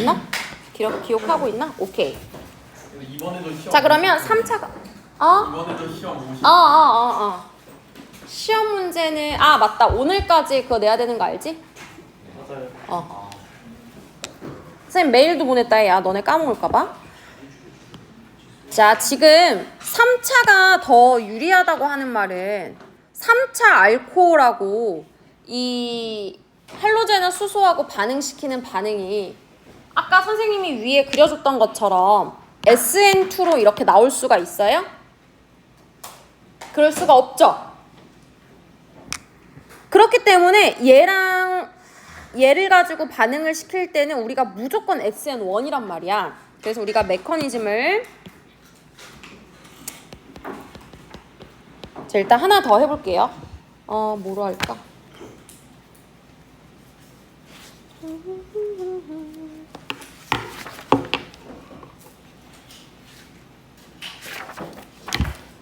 맞나? 기억하고 있나? 오케이. 이번에도 시험. 자, 그러면 3차가 이번에도 시험 오시. 시험 문제는 맞다. 오늘까지 그거 내야 되는 거 알지? 맞아요. 선생님 메일도 보냈다. 야, 너네 까먹을까 봐. 자, 지금 3차가 더 유리하다고 하는 말은 3차 알코올하고 이 할로제나 수소하고 반응시키는 반응이 아까 선생님이 위에 그려줬던 것처럼 SN2로 이렇게 나올 수가 있어요? 그럴 수가 없죠. 그렇기 때문에 얘를 가지고 반응을 시킬 때는 우리가 무조건 SN1이란 말이야. 그래서 우리가 메커니즘을 자, 일단 하나 더 해볼게요. 뭐로 할까?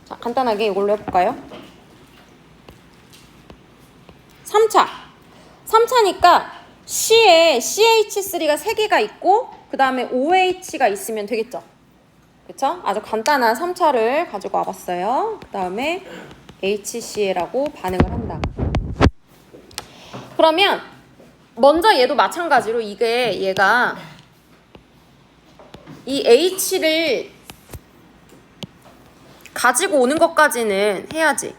자, 간단하게 이걸로 해볼까요? 3차니까 C에 CH3가 3개가 있고 그 다음에 OH가 있으면 되겠죠? 그쵸? 아주 간단한 3차를 가지고 와봤어요. 그 다음에 HCl하고 반응을 한다. 그러면 먼저 얘도 마찬가지로 얘가 이 H를 가지고 오는 것까지는 해야지.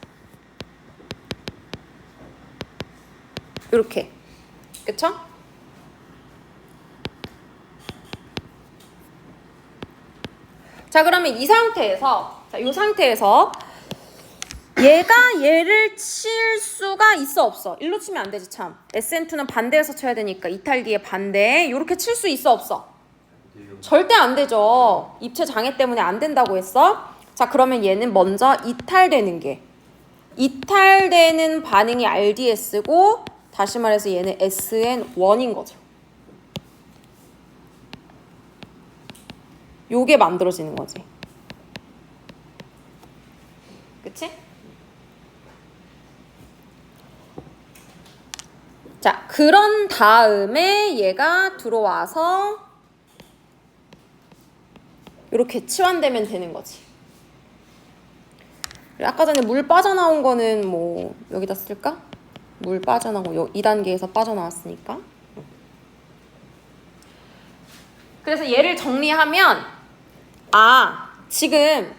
이렇게. 그쵸? 자, 그러면 이 상태에서 얘가 얘를 칠 수가 있어 없어? 일로 치면 안 되지 참. SN2는 반대에서 쳐야 되니까 이탈기의 반대. 이렇게 칠 수 있어 없어? 절대 안 되죠. 입체 장애 때문에 안 된다고 했어. 자, 그러면 얘는 먼저 이탈되는 반응이 RDS고 다시 말해서 얘는 SN1인 거죠. 요게 만들어지는 거지. 그치? 자, 그런 다음에 얘가 들어와서 이렇게 치환되면 되는 거지. 아까 전에 물 빠져나온 거는 뭐 여기다 쓸까? 물 빠져나오고 2단계에서 빠져나왔으니까. 그래서 얘를 정리하면 지금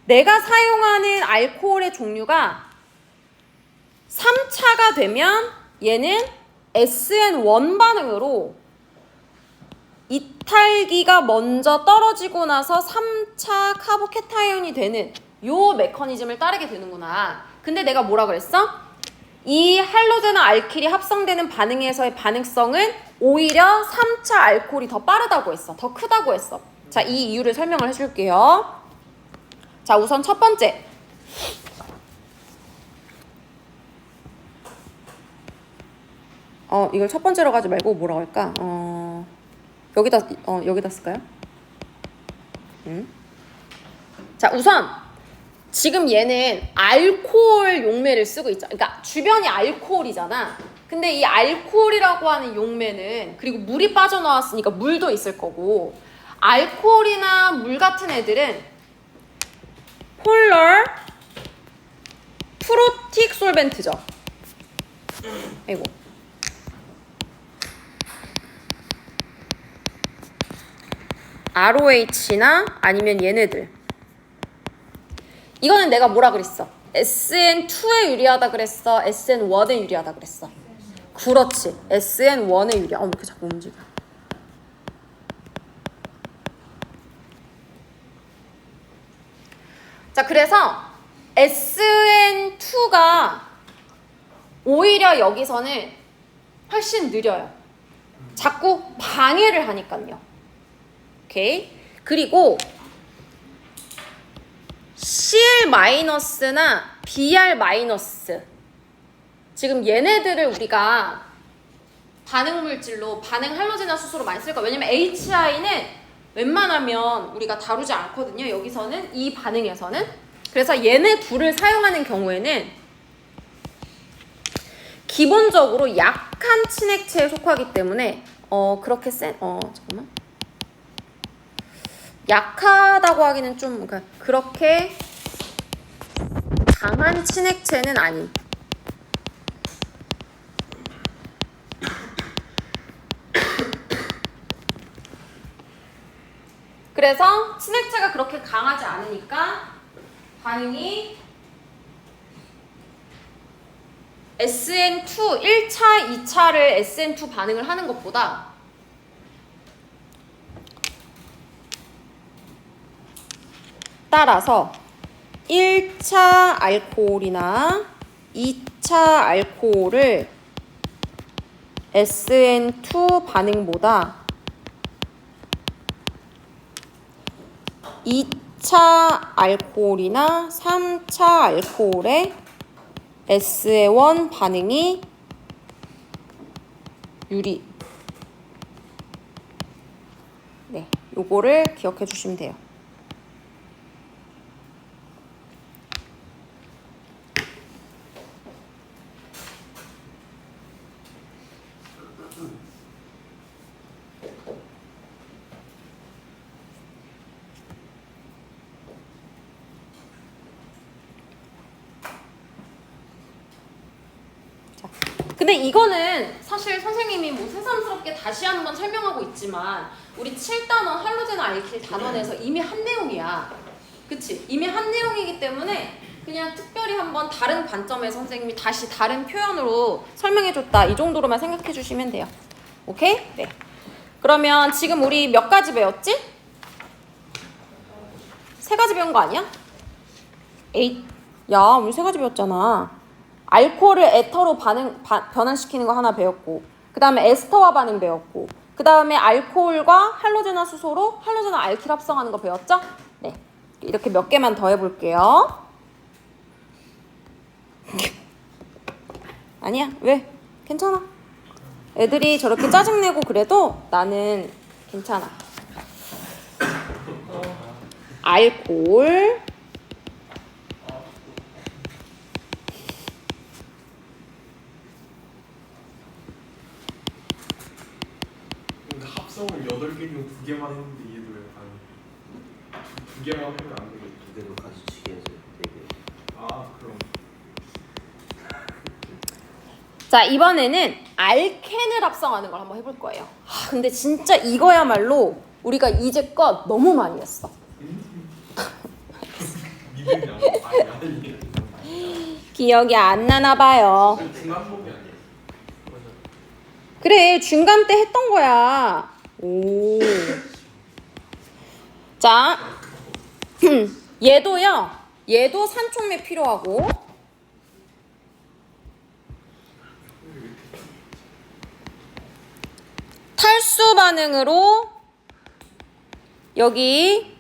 내가 사용하는 알코올의 종류가 3차가 되면 얘는 SN1 반응으로 이탈기가 먼저 떨어지고 나서 3차 카보케타이온이 되는 요 메커니즘을 따르게 되는구나. 근데 내가 뭐라 그랬어? 이 할로제나 알킬이 합성되는 반응에서의 반응성은 오히려 3차 알코올이 더 빠르다고 했어. 더 크다고 했어. 자, 이 이유를 설명을 해줄게요. 자, 우선 첫 번째. 이걸 첫 번째로 가지 말고 뭐라고 할까? 여기다 쓸까요? 자, 우선 지금 얘는 알코올 용매를 쓰고 있죠. 그러니까 주변이 알코올이잖아. 근데 이 알코올이라고 하는 용매는 그리고 물이 빠져나왔으니까 물도 있을 거고 알코올이나 물 같은 애들은 폴러 프로틱 솔벤트죠. 아이고. ROH나 아니면 얘네들. 이거는 내가 뭐라 그랬어? SN2에 유리하다 그랬어? SN1에 유리하다 그랬어? 그렇지. SN1에 유리해. 왜 이렇게 자꾸 움직여? 자, 그래서 SN2가 오히려 여기서는 훨씬 느려요. 자꾸 방해를 하니까요. 오케이. 그리고 CL-나 BR- 지금 얘네들을 우리가 반응물질로 반응 할로제나 수소로 많이 쓸 거야. 왜냐면 HI는 웬만하면 우리가 다루지 않거든요. 여기서는 이 반응에서는. 그래서 얘네 둘을 사용하는 경우에는 기본적으로 약한 친액체에 속하기 때문에 그렇게 잠깐만. 약하다고 하기는 좀, 그러니까 그렇게 강한 친액체는 아닌. 그래서 친액체가 그렇게 강하지 않으니까 반응이 SN2 1차, 2차를 SN2 반응을 하는 것보다 따라서 1차 알코올이나 2차 알코올을 SN2 반응보다 2차 알코올이나 3차 알코올의 SN1 반응이 유리. 네, 요거를 기억해 주시면 돼요. 근데 이거는 사실 선생님이 뭐 새삼스럽게 다시 한번 설명하고 있지만 우리 7단원 할로제는 알킬 단원에서 이미 한 내용이야. 그치? 이미 한 내용이기 때문에 그냥 특별히 한번 다른 관점에서 선생님이 다시 다른 표현으로 설명해줬다. 이 정도로만 생각해 주시면 돼요. 오케이? 네. 그러면 지금 우리 몇 가지 배웠지? 3가지 배운 거 아니야? 야, 우리 3가지 배웠잖아. 알코올을 에터로 변환시키는 거 하나 배웠고, 그 다음에 에스터와 반응 배웠고, 그 다음에 알코올과 할로제나 수소로 할로제나 알킬 합성하는 거 배웠죠? 네. 이렇게 몇 개만 더 해볼게요. 아니야. 왜? 괜찮아. 애들이 저렇게 짜증내고 그래도 나는 괜찮아. 알코올, 합성을 8개면 2개만 했는데 얘도 왜 안? 2개만 하면 안 되겠지. 2개도 가지치기 해서 4개. 아, 그럼. 자, 이번에는 알켄을 합성하는 걸 한번 해볼 거예요. 근데 진짜 이거야말로 우리가 이제껏 너무 많이 했어. 믿음이 안 가. 아니. 기억이 안 나나 봐요. 중간복이 아니야. 그래, 중간 때 했던 거야. 오. 자, 얘도요. 얘도 산촉매 필요하고. 탈수 반응으로 여기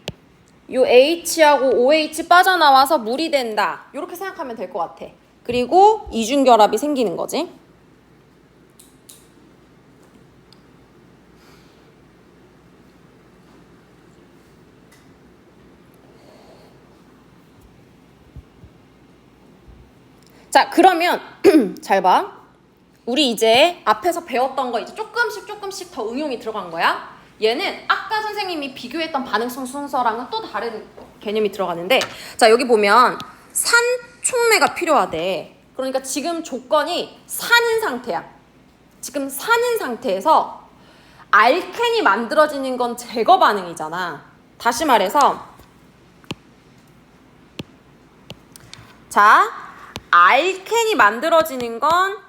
요 H하고 OH 빠져나와서 물이 된다. 이렇게 생각하면 될 것 같아. 그리고 이중결합이 생기는 거지. 자, 그러면 잘 봐. 우리 이제 앞에서 배웠던 거 이제 조금씩 더 응용이 들어간 거야. 얘는 아까 선생님이 비교했던 반응성 순서랑은 또 다른 개념이 들어가는데, 자, 여기 보면 산촉매가 필요하대. 그러니까 지금 조건이 산인 상태야. 지금 산인 상태에서 알켄이 만들어지는 건 제거 반응이잖아. 다시 말해서, 자, 알켄이 만들어지는 건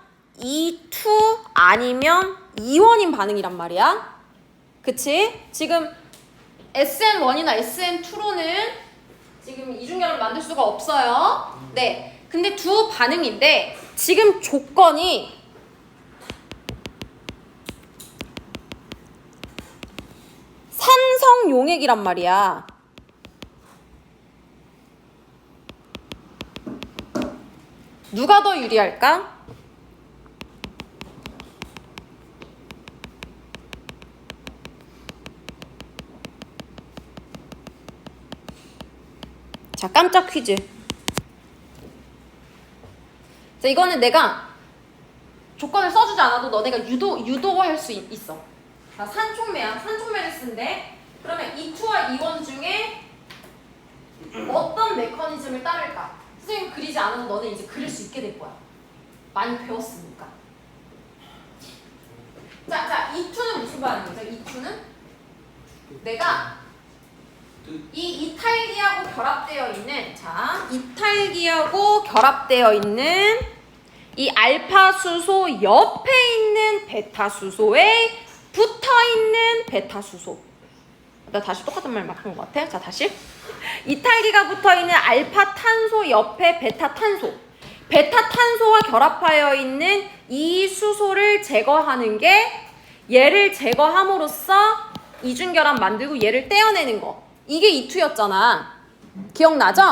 E2 아니면 이원인 반응이란 말이야. 그치? 지금 SN1이나 SN2로는 지금 이중결합을 만들 수가 없어요. 네. 근데 두 반응인데 지금 조건이 산성 용액이란 말이야. 누가 더 유리할까? 자, 깜짝 퀴즈. 자, 이거는 내가 조건을 써주지 않아도 너네가 유도할 수 있어. 자, 산촉매야. 산촉매를 쓴대. 그러면 E2와 E1 중에 어떤 메커니즘을 따를까? 선생님 그리지 않아도 너는 이제 그릴 수 있게 될 거야. 많이 배웠으니까. 자, E2는 무슨 반응이죠? E2는 내가 이 이탈기하고 결합되어 있는, 자, 이탈기하고 결합되어 있는 이 알파 수소 옆에 있는 베타 수소에 붙어 있는 베타 수소. 나 다시 똑같은 말 막 한 것 같아. 자, 다시. 이탈기가 붙어 있는 알파 탄소 옆에 베타 탄소. 베타 탄소와 결합하여 있는 이 수소를 제거하는 게, 얘를 제거함으로써 이중결합 만들고 얘를 떼어내는 거. 이게 E2였잖아. 기억나죠?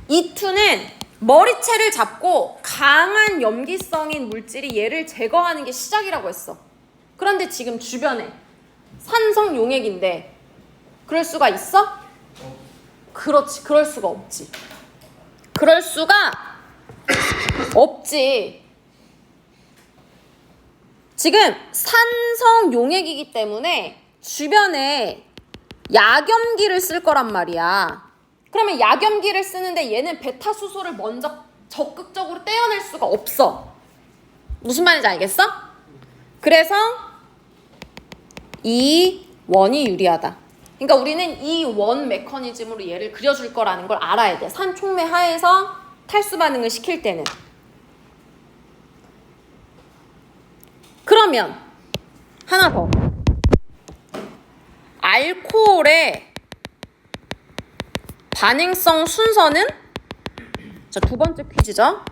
E2는 머리채를 잡고 강한 염기성인 물질이 얘를 제거하는 게 시작이라고 했어. 그런데 지금 주변에 산성 용액인데 그럴 수가 있어? 그렇지, 그럴 수가 없지. 그럴 수가 없지. 지금 산성 용액이기 때문에 주변에 약염기를 쓸 거란 말이야. 그러면 약염기를 쓰는데 얘는 베타 수소를 먼저 적극적으로 떼어낼 수가 없어. 무슨 말인지 알겠어? 그래서 이 원이 유리하다. 그러니까 우리는 이 원 메커니즘으로 얘를 그려줄 거라는 걸 알아야 돼. 산촉매 하에서 탈수 반응을 시킬 때는. 그러면 하나 더. 알코올의 반응성 순서는, 자, 두 번째 퀴즈죠.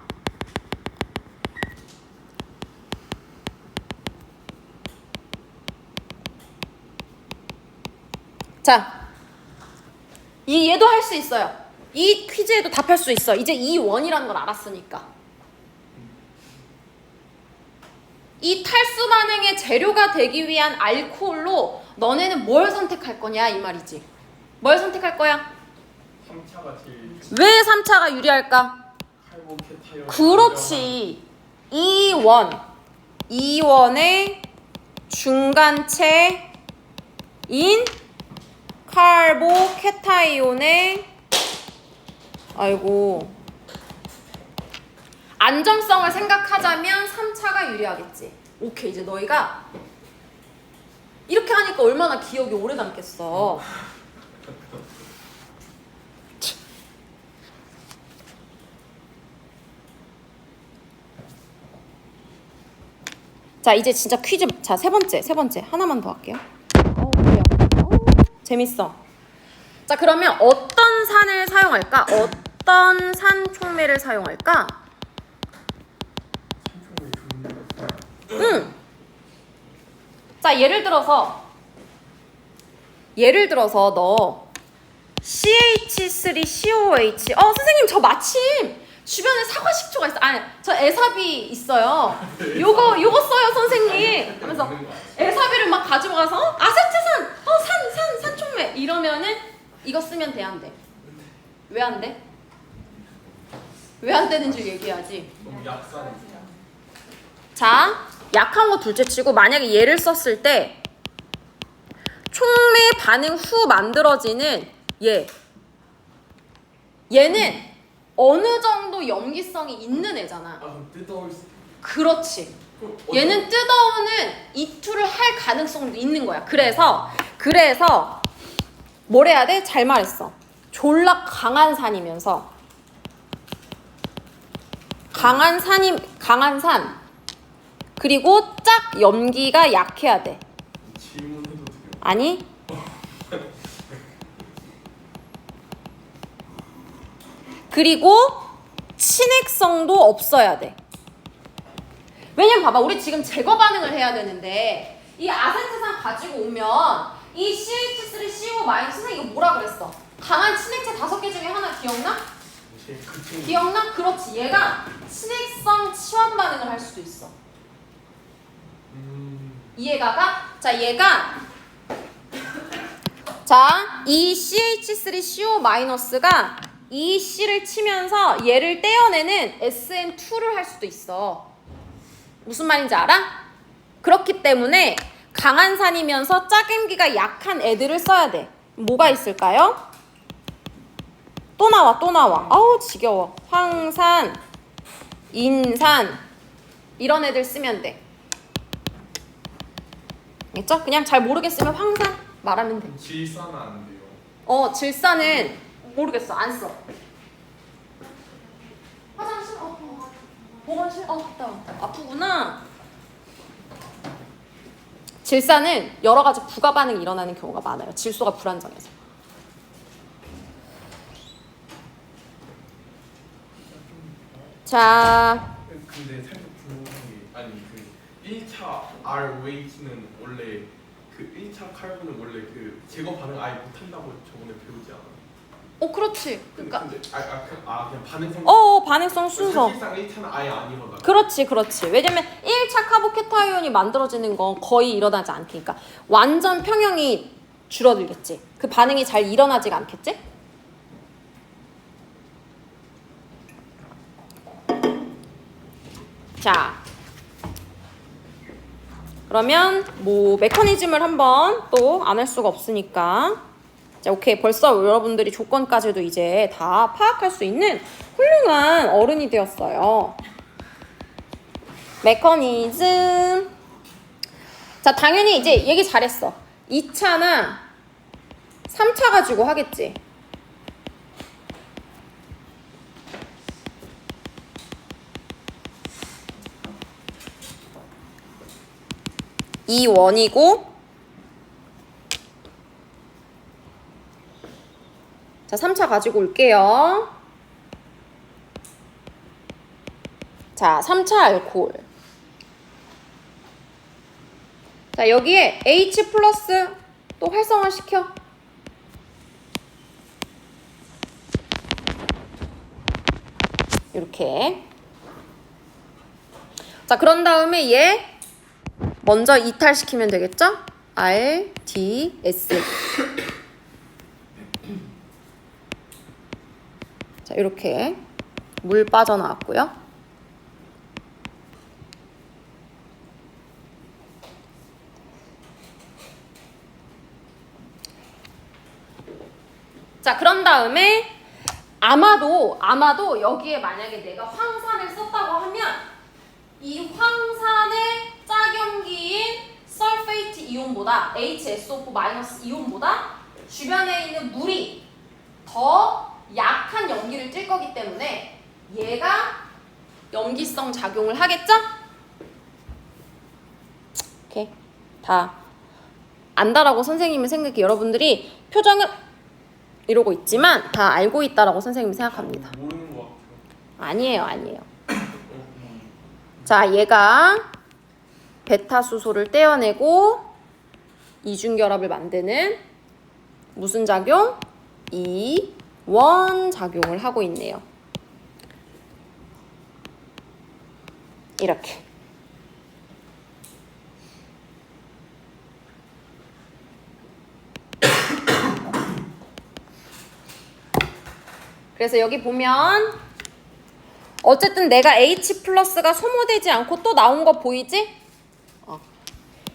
자, 얘도 할 수 있어요. 이 퀴즈에도 답할 수 있어. 이제 이 원이라는 걸 알았으니까. 이 탈수 반응의 재료가 되기 위한 알코올로 너네는 뭘 선택할 거냐 이 말이지. 뭘 선택할 거야? 3차가 제일 왜 3차가 유리할까? 칼보케타이온. 그렇지. 이원의 중간체인 카보케타이온의 안정성을 생각하자면 3차가 유리하겠지. 오케이, 이제 너희가 이렇게 하니까 얼마나 기억이 오래 남겠어. 자, 이제 진짜 퀴즈. 자, 세 번째 하나만 더 할게요. 그래요. 재밌어. 자, 그러면 어떤 산을 사용할까? 어떤 산 촉매를 사용할까? 자, 예를 들어서 너 CH3COH. 선생님, 저 마침 주변에 사과 식초가 있어. 아니, 저 에사비 있어요. 요거 써요, 선생님. 하면서 에사비를 막 가지고 가서 아세트산, 산촉매 이러면은 이거 쓰면 돼, 안 돼? 왜 안 돼? 왜 안 되는지 얘기하지. 너무 약산. 자, 약한 거 둘째 치고 만약에 얘를 썼을 때 촉매 반응 후 만들어지는 얘는 어느 정도 염기성이 있는 애잖아. 뜯어올 수. 그렇지. 얘는 뜯어오는 E2를 할 가능성도 있는 거야. 그래서 뭘 해야 돼? 잘 말했어. 졸라 강한 산이면서 강한 산 그리고 짝 염기가 약해야 돼. 질문해도 돼요? 아니? 그리고 친액성도 없어야 돼. 왜냐면 봐봐, 우리 지금 제거 반응을 해야 되는데 이 아세트산 가지고 오면 이 CH3CO- 선생님 이거 뭐라 그랬어? 강한 친액체 5개 중에 하나 기억나? 기억나? 그렇지. 얘가 친액성 치환 반응을 할 수도 있어. 이해가 가? 자, 이 CH3CO-가 이 C를 치면서 얘를 떼어내는 SN2를 할 수도 있어. 무슨 말인지 알아? 그렇기 때문에 강한 산이면서 짜임기가 약한 애들을 써야 돼. 뭐가 있을까요? 또 나와. 아우 지겨워. 황산, 인산 이런 애들 쓰면 돼. 알겠죠? 그냥 잘 모르겠으면 황산 말하면 돼. 질산은 안 돼요. 질산은 모르겠어. 안 써. 화장실? 보건실? 갔다 와. 아프구나. 질산은 여러 가지 부가 반응이 일어나는 경우가 많아요. 질소가 불안정해서. 자, 근데 살짝 궁금한 게 아니 그 1차 ROH는 원래 그 1차 칼륨은 원래 그 제거 반응 아예 못한다고 저번에 배우지 않아요? 그렇지. 그러니까 근데 그냥 반응성. 반응성 순서. 사실상 1차는 아예 안 일어나. 그렇지. 왜냐면 1차 카보케타이온이 만들어지는 건 거의 일어나지 않으니까 완전 평형이 줄어들겠지. 그 반응이 잘 일어나지가 않겠지? 자, 그러면 뭐 메커니즘을 한번 또 안 할 수가 없으니까 자, 오케이. 벌써 여러분들이 조건까지도 이제 다 파악할 수 있는 훌륭한 어른이 되었어요. 메커니즘. 자, 당연히 이제 얘기 잘했어. 2차나 3차 가지고 하겠지. 이 원이고 자, 3차 가지고 올게요. 자, 3차 알코올. 자, 여기에 H 플러스 또 활성화시켜. 이렇게. 자, 그런 다음에 얘 먼저 이탈시키면 되겠죠? R, D, S. 자, 이렇게 물 빠져나왔고요. 자, 그런 다음에 아마도 여기에 만약에 내가 황산을 썼다고 하면 이 황산의 짝염기인 설페이트 이온보다 HSO4- 이온보다 주변에 있는 물이 더 약한 염기를 띨 거기 때문에 얘가 염기성 작용을 하겠죠? 오케이. 다 안다라고 선생님은 생각해. 여러분들이 표정은 이러고 있지만 다 알고 있다라고 선생님이 생각합니다. 모르는 것 같아요. 아니에요. 자, 얘가 베타 수소를 떼어내고 이중결합을 만드는 무슨 작용? 이원 작용을 하고 있네요. 이렇게. 그래서 여기 보면 어쨌든 내가 H 플러스가 소모되지 않고 또 나온 거 보이지?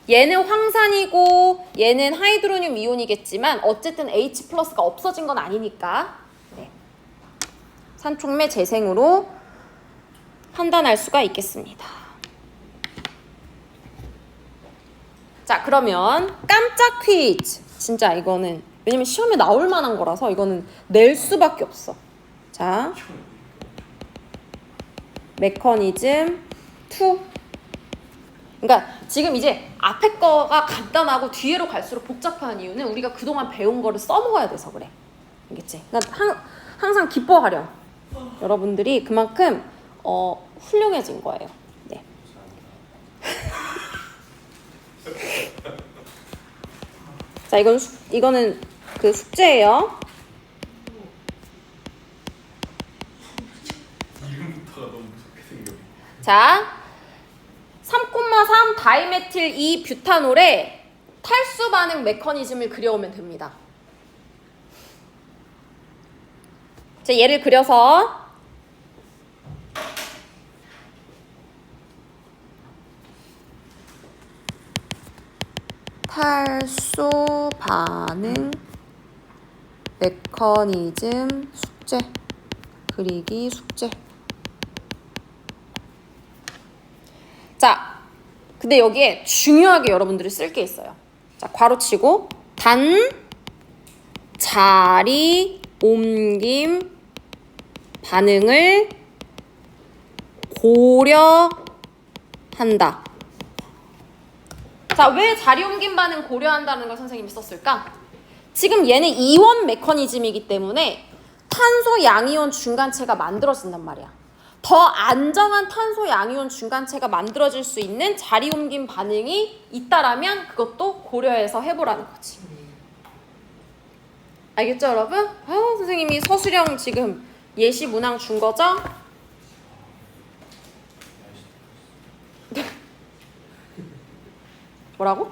얘는 황산이고 얘는 하이드로늄 이온이겠지만 어쨌든 H 플러스가 없어진 건 아니니까 네. 산촉매 재생으로 판단할 수가 있겠습니다. 자, 그러면 깜짝 퀴즈. 진짜 이거는 왜냐면 시험에 나올 만한 거라서 이거는 낼 수밖에 없어. 자, 메커니즘 2. 그러니까 지금 이제 앞에 거가 간단하고 뒤로 갈수록 복잡한 이유는 우리가 그동안 배운 거를 써먹어야 돼서 그래. 알겠지? 그러니까 항상 기뻐하렴. 여러분들이 그만큼 훌륭해진 거예요. 네. 자, 이거는 그 숙제예요. 이름부터가 너무 무섭게 생겨. 자, 3,3 다이메틸 2 뷰타놀의 탈수 반응 메커니즘을 그려오면 됩니다. 자, 얘를 그려서 탈소 반응 메커니즘 숙제 그리기 숙제. 자, 근데 여기에 중요하게 여러분들이 쓸 게 있어요. 자, 괄호치고 단 자리 옮김 반응을 고려한다. 자, 왜 자리 옮김 반응 고려한다는 걸 선생님이 썼을까? 지금 얘는 이원 메커니즘이기 때문에 탄소 양이온 중간체가 만들어진단 말이야. 더 안정한 탄소 양이온 중간체가 만들어질 수 있는 자리 옮김 반응이 있다라면 그것도 고려해서 해보라는 거지. 알겠죠, 여러분? 아유, 선생님이 서술형 지금 예시 문항 준 거죠? 뭐라고?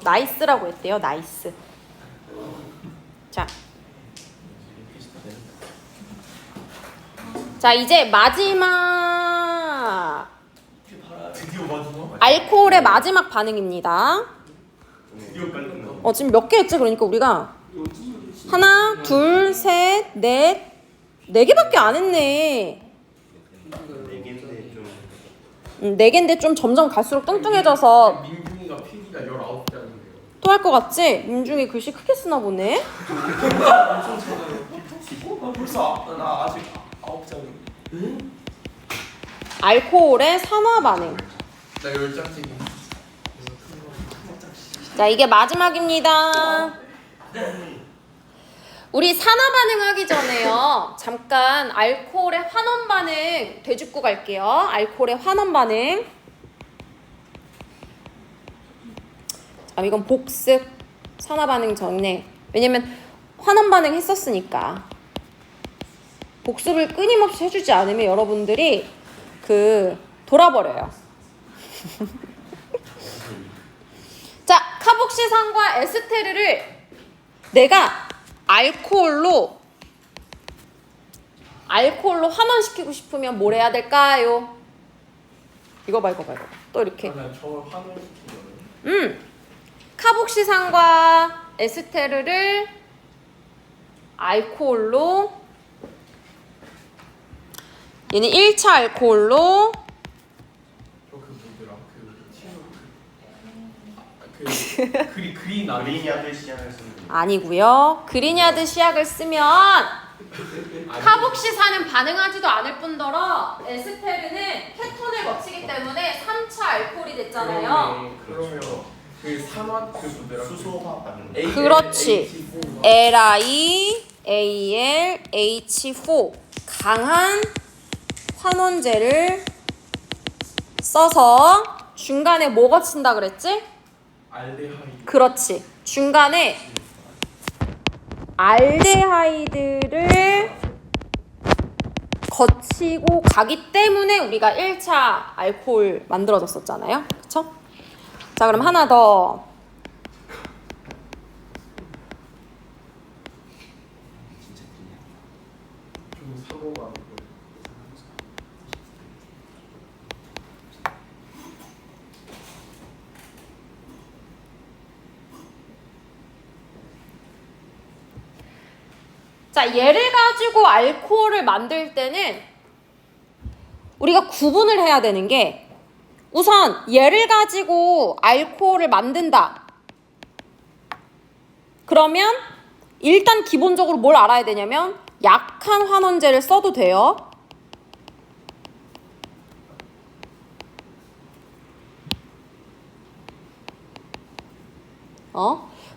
나이스라고 했대요. 나이스. 자, 이제 마지막 드디어 마지막. 알코올의 마지막 반응입니다. 드디어 깔린다. 지금 몇 개 했지? 그러니까 우리가 하나, 둘, 셋, 넷, 네 개밖에 안 했네. 4개인데 좀 네 개인데 좀 점점 갈수록 뚱뚱해져서 민중이가 필기가 19장인데요. 또 할 것 같지? 민중이 글씨 크게 쓰나 보네. 엄청 작아요. 나 벌써 나 아직 9장인데. 알코올의 산화 반응. 나 10장째기. 자, 이게 마지막입니다. 우리 산화 반응하기 전에요. 잠깐 알코올의 환원 반응 되짚고 갈게요. 알코올의 환원 반응. 자, 이건 복습. 산화 반응 전에. 왜냐면 환원 반응 했었으니까. 복습을 끊임없이 해주지 않으면 여러분들이 돌아버려요. 자, 카복시산과 에스테르를 내가 알코올로 환원시키고 싶으면 뭘 해야 될까요? 이거 봐. 또 이렇게. 저 환원시키면. 카복시산과 에스테르를 알코올로, 얘는 1차 알코올로 그리냐드 시향을 쓰는 아니고요. 그리냐드 시약을 쓰면 카복시산은 반응하지도 않을 뿐더러 에스테르는 케톤을 거치기 때문에 3차 알코올이 됐잖아요. 그러면 그 산화 그 뭐더라? 수소화 반응. 그렇지. LiAlH4 강한 환원제를 써서 중간에 뭐 거친다 그랬지? 알데하이드. 그렇지. 중간에 알데하이드를 거치고 가기 때문에 우리가 1차 알코올 만들어졌었잖아요. 그쵸? 자, 그럼 하나 더. 좀 사고가 아니고. 자, 얘를 가지고 알코올을 만들 때는 우리가 구분을 해야 되는 게, 우선 얘를 가지고 알코올을 만든다. 그러면 일단 기본적으로 뭘 알아야 되냐면 약한 환원제를 써도 돼요.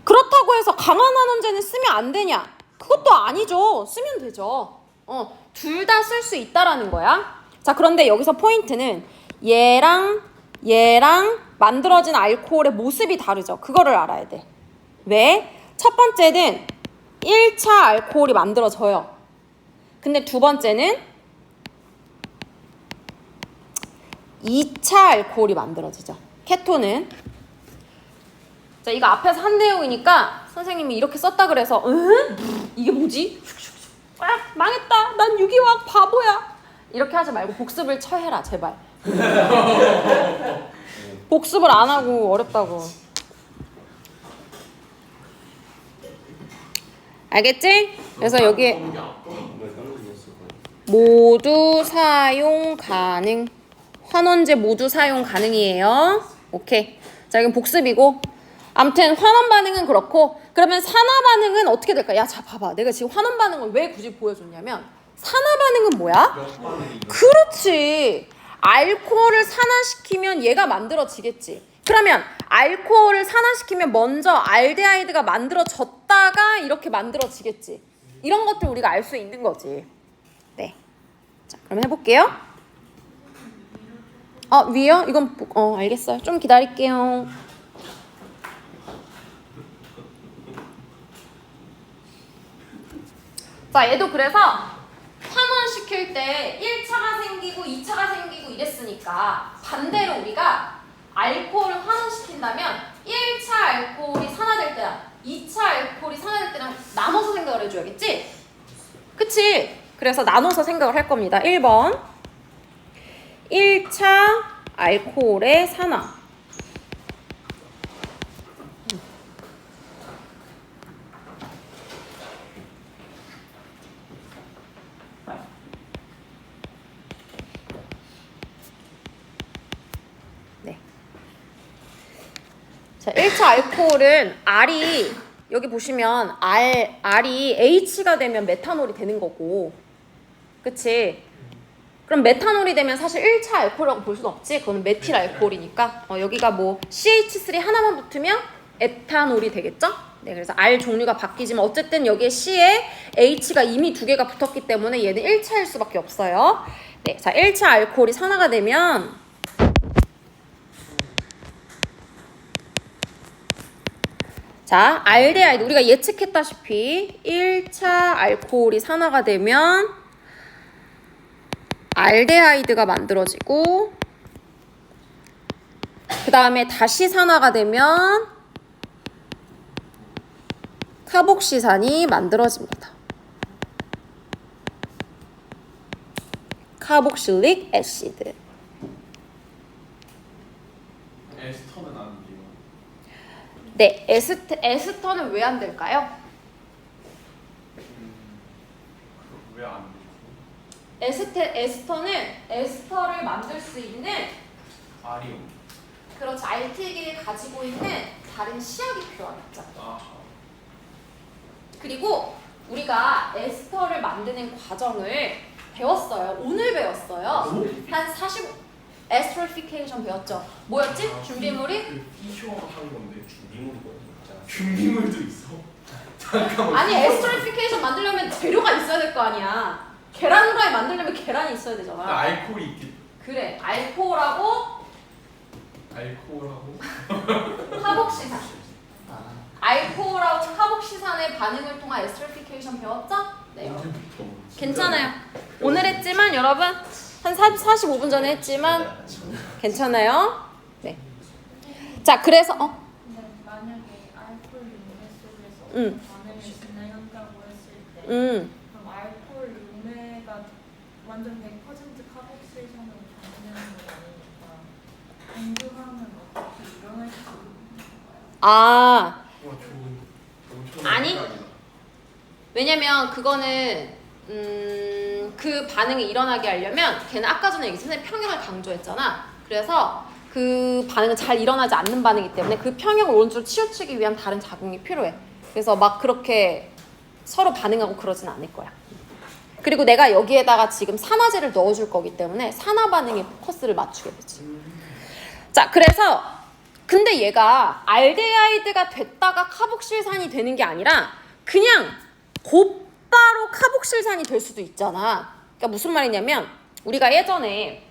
그렇다고 해서 강한 환원제는 쓰면 안 되냐? 그것도 아니죠. 쓰면 되죠. 둘 다 쓸 수 있다라는 거야. 자, 그런데 여기서 포인트는 얘랑 만들어진 알코올의 모습이 다르죠. 그거를 알아야 돼. 왜? 첫 번째는 1차 알코올이 만들어져요. 근데 두 번째는 2차 알코올이 만들어지죠. 케톤은. 자, 이거 앞에서 한 내용이니까 선생님이 이렇게 썼다 그래서 이게 뭐지? 망했다. 난 유기화학 바보야. 이렇게 하지 말고 복습을 처해라, 제발. 복습을 안 하고 어렵다고. 알겠지? 그래서 여기에 왜 한국이었을 거야? 모두 사용 가능. 환원제 모두 사용 가능이에요. 오케이. 자, 이건 복습이고. 아무튼 환원 반응은 그렇고, 그러면 산화 반응은 어떻게 될까? 야, 자, 봐봐. 내가 지금 환원 반응을 왜 굳이 보여줬냐면, 산화 반응은 뭐야? 역반응이 그렇지. 알코올을 산화시키면 얘가 만들어지겠지. 그러면 알코올을 산화시키면 먼저 알데하이드가 만들어졌다가 이렇게 만들어지겠지. 이런 것들 우리가 알 수 있는 거지. 네. 자, 그럼 해볼게요. 위요? 이건 알겠어요. 좀 기다릴게요. 자, 얘도 그래서 환원시킬 때 1차가 생기고 2차가 생기고 이랬으니까 반대로 우리가 알코올을 환원시킨다면 1차 알코올이 산화될 때랑 2차 알코올이 산화될 때랑 나눠서 생각을 해줘야겠지? 그치? 그래서 나눠서 생각을 할 겁니다. 1번 1차 알코올의 산화. 네. 자, 1차 알코올은 R이 여기 보시면 R이 H가 되면 메탄올이 되는 거고, 그치? 그럼 메탄올이 되면 사실 1차 알코올이라고 볼 수는 없지. 그거는 메틸 알코올이니까 여기가 뭐 CH3 하나만 붙으면 에탄올이 되겠죠? 네, 그래서 R 종류가 바뀌지만 어쨌든 여기에 C에 H가 이미 두 개가 붙었기 때문에 얘는 1차일 수밖에 없어요. 네, 자, 1차 알코올이 산화가 되면 자, 알데하이드 우리가 예측했다시피 1차 알코올이 산화가 되면 알데하이드가 만들어지고 그 다음에 다시 산화가 되면 카복시산이 만들어집니다. 카복실릭 애시드. 에스터는 안 돼요. 네, 에스터는 왜 안 될까요? 왜 안 돼요? 에스터는 에스터를 만들 수 있는 아리오. 그렇죠. 알틸기를 가지고 있는 다른 시약이 필요하겠죠. 아, 그리고 우리가 에스터를 만드는 과정을 배웠어요. 오늘 배웠어요. 한 45 에스터리피케이션 배웠죠. 뭐였지? 준비물이? 그 피쇼 하는 건데 준비물이 뭐야? 준비물도 있어. 잠깐만. 아니 에스터리피케이션 만들려면 재료가 있어야 될 거 아니야. 계란 후라이 만들려면 계란이 있어야 되잖아. 알코올이 있겠. 그래, 알코올하고 카복시산. 알코올하고 카복시산의 반응을 통한 에스터리피케이션 배웠죠? 네. 언제부터? 괜찮아요. 오늘 했지만 여러분 한 45분 전에 했지만 괜찮아요. 네. 자, 그래서 근데 만약에 알코올 용매 속에서 응. 반응을 진행한다고 했을 때 음. 그럼 알코올 용매가 완전 100% 카복실산으로 반응하는 게 아니니까 공급하면 어떻게 일어날 수 있는 건가요? 아, 와, 좋은 아니. 생각이다. 왜냐면 그거는 그 반응이 일어나게 하려면 걔는 아까 전에 여기 선생님 평형을 강조했잖아. 그래서 그 반응은 잘 일어나지 않는 반응이기 때문에 그 평형을 오른쪽으로 치우치기 위한 다른 작용이 필요해. 그래서 막 그렇게 서로 반응하고 그러진 않을 거야. 그리고 내가 여기에다가 지금 산화제를 넣어줄 거기 때문에 산화 반응에 포커스를 맞추게 되지. 자, 그래서 근데 얘가 알데하이드가 됐다가 카복실산이 되는 게 아니라 그냥 곧바로 카복실산이 될 수도 있잖아. 그러니까 무슨 말이냐면 우리가 예전에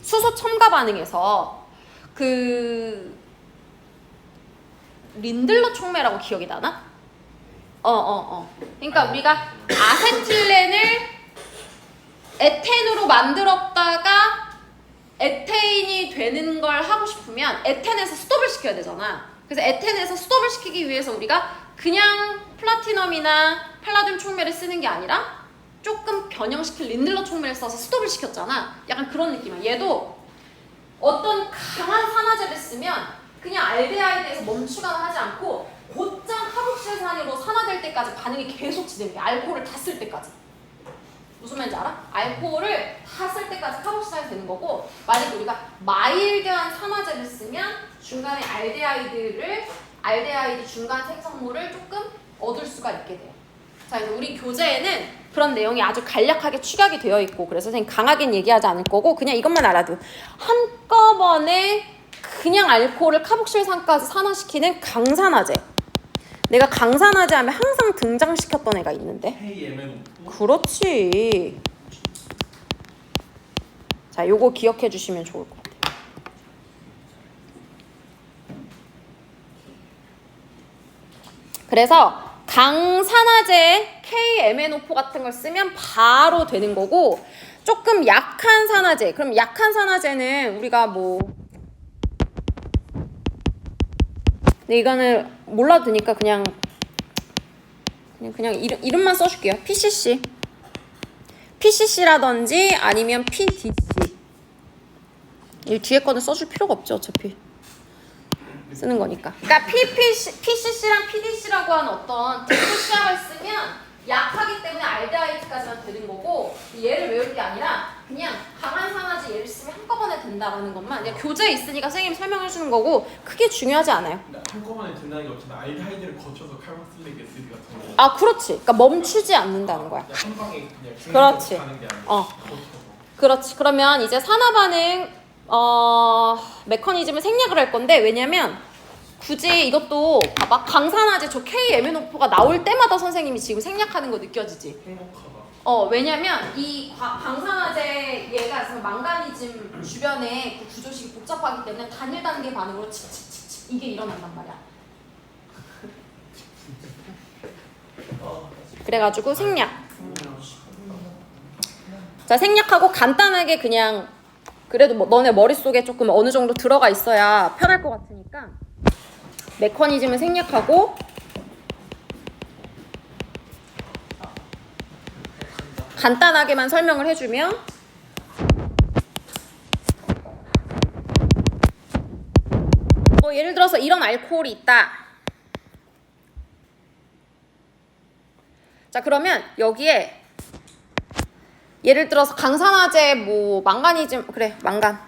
수소 첨가 반응에서 그 린들러 촉매라고 기억이 나나? 그러니까 우리가 아세틸렌을 에텐으로 만들었다가 에테인이 되는 걸 하고 싶으면 에텐에서 스톱을 시켜야 되잖아. 그래서 에텐에서 스톱을 시키기 위해서 우리가 그냥 플라티넘이나 팔라듐 촉매를 쓰는 게 아니라 조금 변형시킨 린들러 촉매를 써서 스톱을 시켰잖아. 약간 그런 느낌이야. 얘도 어떤 강한 산화제를 쓰면 그냥 알데하이드에서 멈추거나 하지 않고 곧장 카복실산으로 산화될 때까지 반응이 계속 진행돼. 알코올을 다 쓸 때까지. 무슨 말인지 알아? 알코올을 다 쓸 때까지 카복실산이 되는 거고, 만약에 우리가 마일드한 산화제를 쓰면 중간에 알데하이드 중간 생성물을 조금 얻을 수가 있게 돼요. 자, 이제 우리 교재에는 그런 내용이 아주 간략하게 축약이 되어 있고, 그래서 선생님 강하게는 얘기하지 않을 거고 그냥 이것만 알아도 한꺼번에 그냥 알코올을 카복실산까지 산화시키는 강산화제. 내가 강산화제 하면 항상 등장시켰던 애가 있는데. KMNO4. 그렇지. 자, 요거 기억해 주시면 좋을 것 같아요. 그래서 강산화제 KMNO4 같은 걸 쓰면 바로 되는 거고, 조금 약한 산화제, 그럼 약한 산화제는 우리가 뭐, 근데 이거는 몰라도 되니까 그냥 이름만 써줄게요. PCC라든지 아니면 PDC. 이 뒤에 거는 써줄 필요가 없죠, 어차피. 쓰는 거니까. 그러니까 PCC랑 PDC라고 하는 어떤 대표 시약을 쓰면 약하기 때문에 알데하이드까지만 되는 거고, 얘를 외울 게 아니라 그냥 강한 산화제 얘를 쓰면 한꺼번에 된다라는 것만 그냥 교재에 있으니까 선생님이 설명해 주는 거고 크게 중요하지 않아요. 한꺼번에 된다는 게 없지만 알데하이드를 거쳐서 칼박슬릭 에시드 같은 거. 아, 그렇지. 그러니까 멈추지 않는다는 거야. 한 방에 그냥 그렇지. 가는 게 아니라 어. 거쳐서. 그렇지. 그러면 이제 산화 반응 메커니즘을 생략을 할 건데, 왜냐면 굳이 이것도 봐봐, 강산화제 저 KMNO4가 나올 때마다 선생님이 지금 생략하는 거 느껴지지? 행복하다. 왜냐면 이 강산화제 얘가 있으면 망가니즘 주변에 그 구조식이 복잡하기 때문에 단일 단계 반응으로 칙칙칙칙 이게 일어난단 말이야. 그래가지고 생략. 자, 생략하고 간단하게 그냥 그래도 뭐 너네 머릿속에 조금 어느 정도 들어가 있어야 편할 것 같으니까 메커니즘을 생략하고 간단하게만 설명을 해주면, 뭐 예를 들어서 이런 알코올이 있다. 자, 그러면 여기에 예를 들어서 강산화제 뭐 망가니즘, 그래 망간.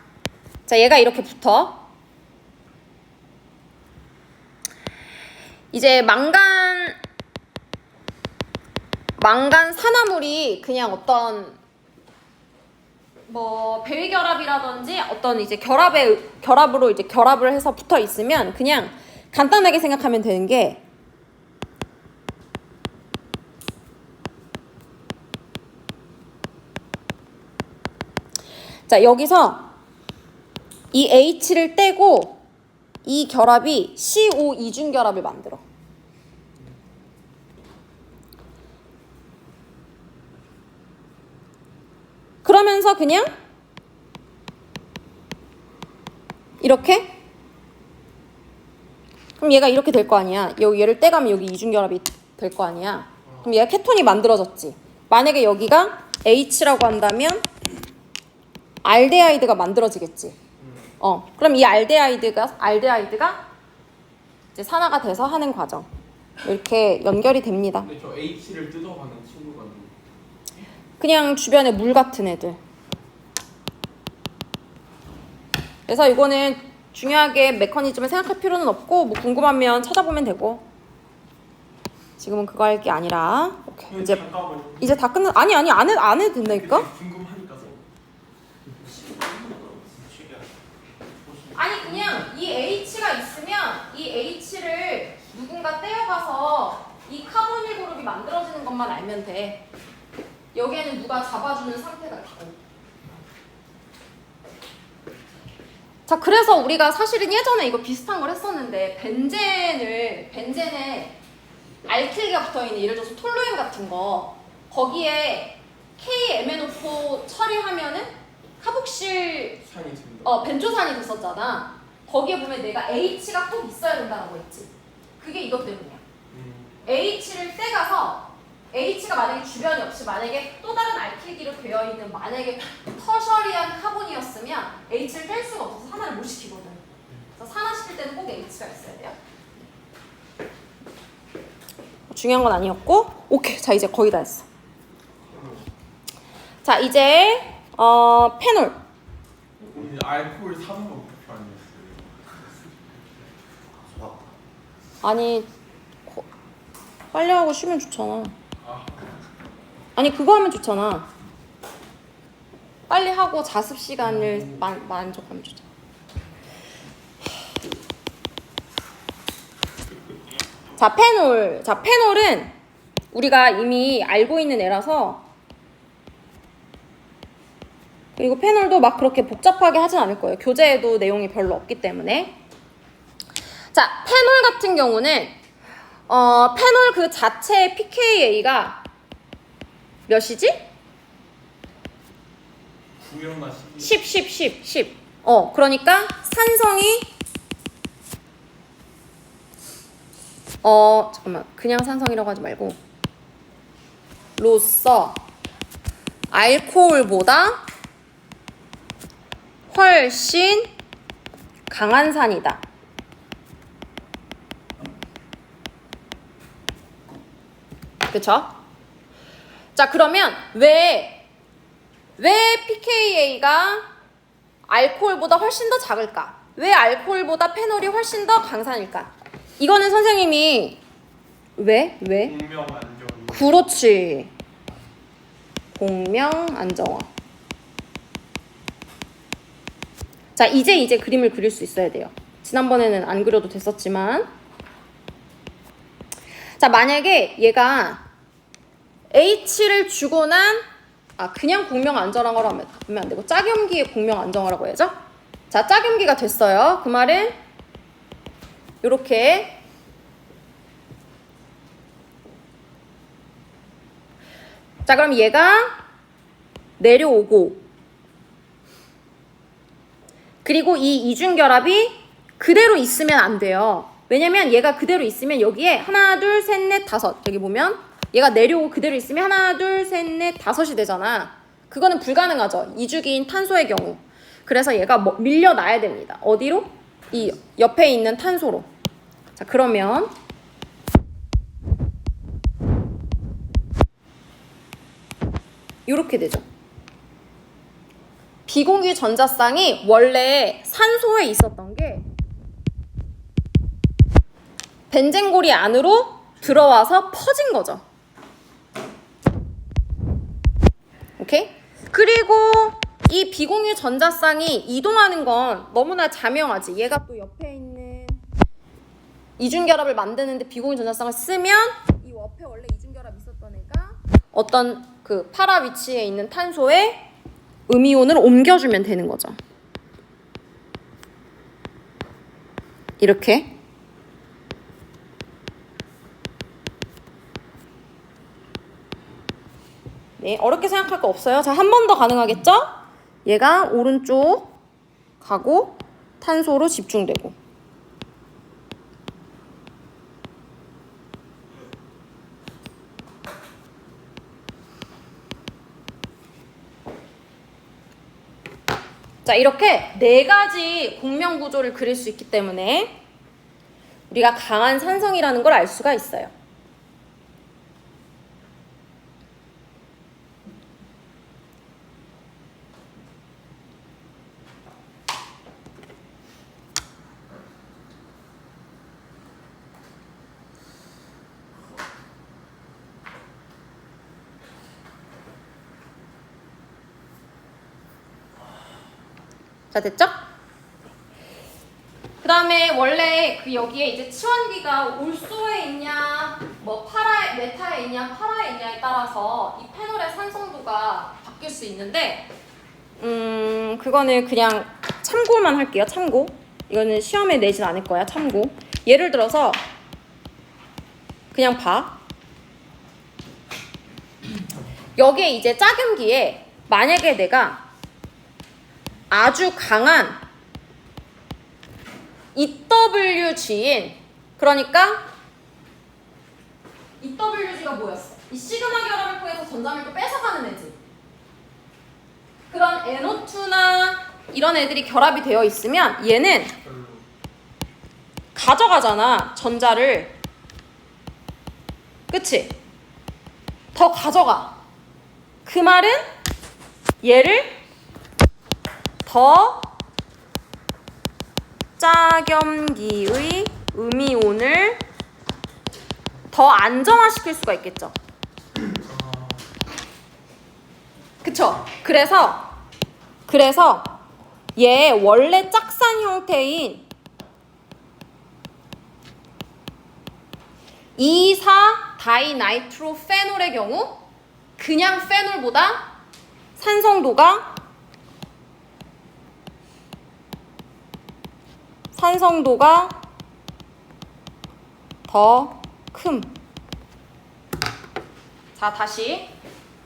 자, 얘가 이렇게 붙어. 이제 망간 산화물이 그냥 어떤 뭐 배위결합이라든지 어떤 이제 결합으로 이제 결합을 해서 붙어 있으면 그냥 간단하게 생각하면 되는 게, 자, 여기서 이 H를 떼고 이 결합이 CO 이중 결합을 만들어. 그러면서 그냥 이렇게, 그럼 얘가 이렇게 될 거 아니야. 얘를 떼가면 여기 이중결합이 될 거 아니야. 그럼 얘가 케톤이 만들어졌지. 만약에 여기가 H라고 한다면 알데하이드가 만들어지겠지. 그럼 이 알데하이드가 이제 산화가 돼서 하는 과정. 이렇게 연결이 됩니다. 근데 저 H를 뜯어가는 친구가 누구? 그냥 주변에 물 같은 애들. 그래서 이거는 중요하게 메커니즘을 생각할 필요는 없고, 뭐 궁금하면 찾아보면 되고, 지금은 그거 할 게 아니라. 오케이. 이제 다 끝났. 아니 안 해도 된다니까. 궁금하니까. 아니 그냥 이 H가 있으면 이 H를 누군가 떼어가서 이 카보닐 그룹이 만들어지는 것만 알면 돼. 여기에는 누가 잡아주는 상태가 있고. 자, 그래서 우리가 사실은 예전에 이거 비슷한 걸 했었는데, 벤젠에 알킬기가 붙어있는, 예를 들어서 톨루엔 같은 거, 거기에 KMNO4 처리하면은 카복실 산이 된다. 벤조산이 됐었잖아. 거기에 보면 내가 H가 꼭 있어야 된다고 했지. 그게 이것 때문이야. H를 떼가서, H가 만약에 주변이 없이 만약에 또 다른 알킬기로 되어 있는 만약에 터셔리한 카본이었으면 H를 뗄 수가 없어서 못 시키거든. 그래서 산화시킬 때는 꼭 H가 있어야 돼요. 중요한 건 아니었고, 오케이. 자, 이제 거의 다 했어. 자, 이제 페놀. 오늘 알코올 사는 거 목표 아니었어요? 수학. 아니, 빨리 하고 쉬면 좋잖아. 아, 아니, 그거 하면 좋잖아. 빨리 하고 자습 시간을 만족하면 좋잖아. 자, 페놀. 자, 페놀은 우리가 이미 알고 있는 애라서, 그리고 페놀도 막 그렇게 복잡하게 하진 않을 거예요. 교재에도 내용이 별로 없기 때문에. 자, 페놀 같은 경우는 페놀 그 자체의 pKa가 몇이지? 9였나 10. 10. 그러니까 산성이 잠깐만. 그냥 산성이라고 하지 말고 로서 알코올보다 훨씬 강한 산이다. 그쵸? 자, 그러면 왜 pKa가 알코올보다 훨씬 더 작을까? 왜 알코올보다 페놀이 훨씬 더 강산일까? 이거는 선생님이 왜? 공명 안정. 그렇지. 공명 안정화. 자, 이제 그림을 그릴 수 있어야 돼요. 지난번에는 안 그려도 됐었지만. 자, 만약에 얘가 H를 주고 난 그냥 공명 안정화라고 하면 안 되고 짝염기의 공명 안정화라고 해야죠. 자, 짝염기가 됐어요. 그 말은 요렇게 자, 그럼 얘가 내려오고 그리고 이 이중결합이 그대로 있으면 안 돼요. 왜냐면 얘가 그대로 있으면 여기에 하나, 둘, 셋, 넷, 다섯 여기 보면 얘가 내려오고 그대로 있으면 하나, 둘, 셋, 넷, 다섯이 되잖아. 그거는 불가능하죠. 이주기인 탄소의 경우. 그래서 얘가 밀려나야 됩니다. 어디로? 이 옆에 있는 탄소로. 자, 그러면 이렇게 되죠. 비공유 전자쌍이 원래 산소에 있었던 게 벤젠골이 안으로 들어와서 퍼진 거죠. 오케이? 그리고 이 비공유 전자쌍이 이동하는 건 너무나 자명하지. 얘가 또 옆에 있는 이중결합을 만드는데 비공유 전자쌍을 쓰면 이 옆에 원래 이중결합이 있었던 애가 어떤 그 파라 위치에 있는 탄소에 음이온을 옮겨주면 되는 거죠. 이렇게. 네, 어렵게 생각할 거 없어요. 자, 한 번 더 가능하겠죠? 얘가 오른쪽 가고 탄소로 집중되고. 자, 이렇게 네 가지 공명 구조를 그릴 수 있기 때문에 우리가 강한 산성이라는 걸 알 수가 있어요. 자, 됐죠? 그 다음에 원래 그 여기에 이제 치환기가 올소에 있냐, 뭐 메타에 있냐, 파라에 있냐에 따라서 이 페놀의 산성도가 바뀔 수 있는데, 그거는 그냥 참고만 할게요. 참고. 이거는 시험에 내진 않을 거야. 참고. 예를 들어서 그냥 봐. 여기에 이제 짝염기에 만약에 내가 아주 강한 EWG인, 그러니까 EWG가 뭐였어? 이 시그마 결합을 통해서 전자밀도 뺏어가는 애지. 그런 NO2나 이런 애들이 결합이 되어 있으면 얘는 별로. 가져가잖아, 전자를. 그치? 더 가져가. 그 말은 얘를 더 짜겸기의 음이온을 더 안정화시킬 수가 있겠죠. 그쵸? 그래서 얘 원래 짝산 형태인 2,4 다이나이트로페놀의 경우 그냥 페놀보다 산성도가 더 큼. 자, 다시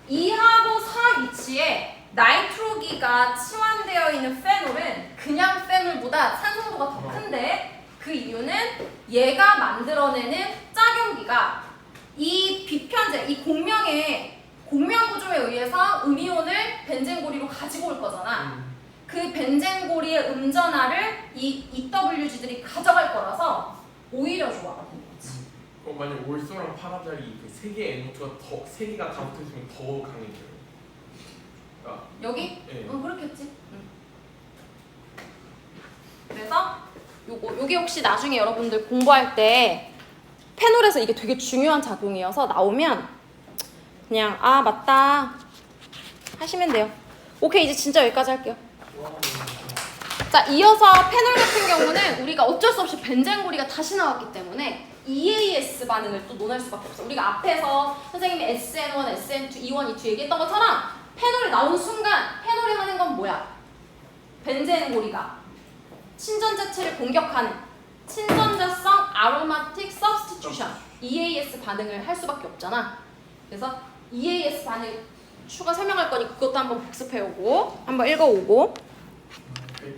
2하고 4 위치에 나이트로기가 치환되어 있는 페놀은 그냥 페놀보다 산성도가 더 큰데 그 이유는 얘가 만들어내는 짝염기가 이 비편제, 이 공명의 공명 구조에 의해서 음이온을 벤젠고리로 가지고 올 거잖아. 그 벤젠고리의 음전하를 이 EWG들이 가져갈 거라서 오히려 좋아. 그럼 만약 올소랑 파라자리 그 세 개의 에너지가 더 세 개가 다 붙어있으면 더 강해져요. 그러니까 여기? 네. 그렇겠지. 그래서 요게 혹시 나중에 여러분들 공부할 때 페놀에서 이게 되게 중요한 작용이어서 나오면 그냥 아 맞다 하시면 돼요. 오케이, 이제 진짜 여기까지 할게요. 자, 이어서 페놀 같은 경우는 우리가 어쩔 수 없이 벤젠고리가 다시 나왔기 때문에 EAS 반응을 또 논할 수밖에 없어. 우리가 앞에서 선생님이 SN1, SN2, E1, E2 얘기했던 것처럼 페놀이 나온 순간 페놀이 하는 건 뭐야? 벤젠고리가 친전자체를 공격하는 친전자성 아로마틱 서브스티튜션 EAS 반응을 할 수밖에 없잖아. 그래서 EAS 반응 추가 설명할 거니 그것도 한번 복습해오고 한번 읽어오고